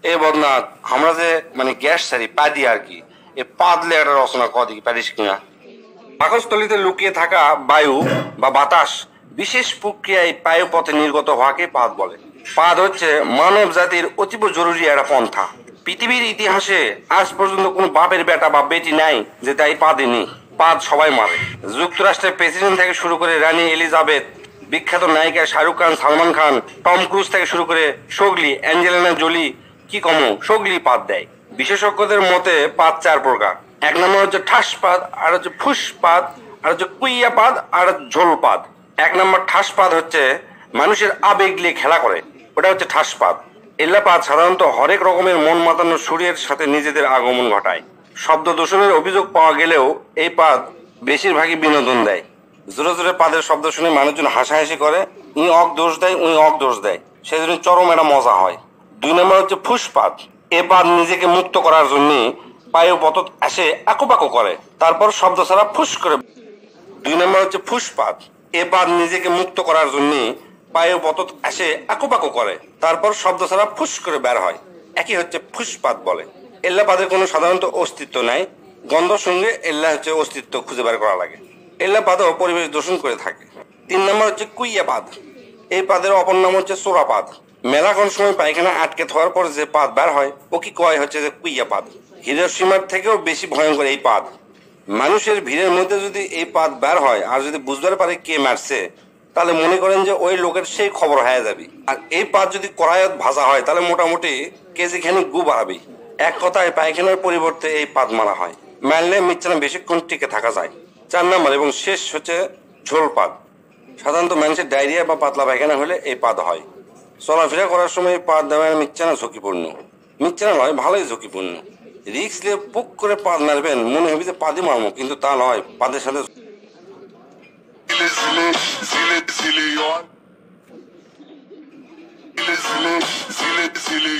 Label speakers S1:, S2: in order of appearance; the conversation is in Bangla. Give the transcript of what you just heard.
S1: এ বদনাথ আমরা যে মানে গ্যাস সারি পাদি আর কি এ পাদলে একটা রচনা কদি পারিস কিনা। পাকস্থলিতে লুকিয়ে থাকা বায়ু বা বাতাস বিশেষ প্রক্রিয়ায় বায়ু পথে নির্গত হওয়াকে পাদ বলে। পাদ হচ্ছে মানব জাতির অতীব জরুরি একটা পন্থা। পৃথিবীর ইতিহাসে আজ পর্যন্ত কোনো বাপের বেটা বা বেটি নাই যে তাই পাদে নেই। পাদ সবাই মারে। যুক্তরাষ্ট্রের প্রেসিডেন্ট থেকে শুরু করে রানী এলিজাবেথ, বিখ্যাত নায়িকা শাহরুখ খান, সালমান খান, টম ক্রুজ থেকে শুরু করে সোগলি, অ্যাঞ্জেলিনা জোলি কি কমো সোগলি পাদ দেয়। বিশেষজ্ঞদের মতে পাদ চার প্রকার। এক নম্বর হচ্ছে ঠাস পাদ, আর হচ্ছে ফুস পাদ, আর হচ্ছে কুইয়া পাদ, আর ঝোল পাদ। এক নম্বর ঠাস পাদ হচ্ছে মানুষের আবেগ নিয়ে খেলা করে, ওটা হচ্ছে ঠাস পাদ। এল্লা পাদ সাধারণত হরেক রকমের মন মাতানো সুরের সাথে নিজেদের আগমন ঘটায়। শব্দ দূষণের অভিযোগ পাওয়া গেলেও এই পাদ বেশিরভাগই বিনোদন দেয়। জোরে জোরে পাদের শব্দ শুনে মানুষজন হাসাহাসি করে, ই অক দোষ দেয়, উই অক দোষ দেয়, সেই জন্য চরম একটা মজা হয়। দুই নম্বর হচ্ছে ফুসপাত। এ পাদ নিজেকে মুক্ত করার জন্য পায়ে পতত আসে আঁকুপাকু করে, তারপর শব্দ ছাড়া ফুস করে। দুই নম্বর হচ্ছে ফুসপাত। এ পাদ নিজেকে মুক্ত করার জন্য পায়ে পতত আসে আঁকুপাকু করে, তারপর শব্দ ছাড়া ফুস করে বের হয়, একই হচ্ছে ফুসপাত বলে। এল্লা পাদের কোনো সাধারণত অস্তিত্ব নাই, গন্ধ সঙ্গে এল্লা হচ্ছে অস্তিত্ব খুঁজে বের করা লাগে। এল্লা পাদও পরিবেশ দূষণ করে থাকে। তিন নম্বর হচ্ছে কুইয়া পাদ। এই পাদের অপর নাম হচ্ছে চোরা পাদ। মেলাক্ষণ সময় পায়খানা আটকে থাকার পর যে পাদ বের হয় ও কি কয় হচ্ছে যে কুইয়া পাদ। হিরোশিমার থেকেও বেশি ভয়ঙ্কর এই পাদ। মানুষের ভিড়ের মধ্যে যদি এই পাদ বের হয় আর যদি বুঝতে পারে কে মারছে, তাহলে মনে করেন যে ওই লোকের সেই খবর হয়ে যাবে। আর এই পাদ যদি কড়াইত ভাজা হয় তাহলে মোটামুটি কেজি খানিক গু বাড়াবে। এক কথায় পায়খানার পরিবর্তে এই পাদ মারা হয়। মারলে মিচ্ছানা বেশিক্ষণ টিকে থাকা যায়। চার নম্বর এবং শেষ হচ্ছে ঝোল পাদ। সাধারণত মানুষের ডায়রিয়া বা পাতলা পায়খানা হলে এই পাদ হয়। চলাফেরা করার সময় পাদ দেওয়া মিচ্ছানা ঝুঁকিপূর্ণ। মিচ্ছানা নয়, ভালোই ঝুঁকিপূর্ণ। রিক্স নিয়ে পুক করে পাদ মারবেন, মনে হবে যে পাদি মারবো, কিন্তু তা নয়, পাদের সাথে zile, zile, zile, zile, zile, zile,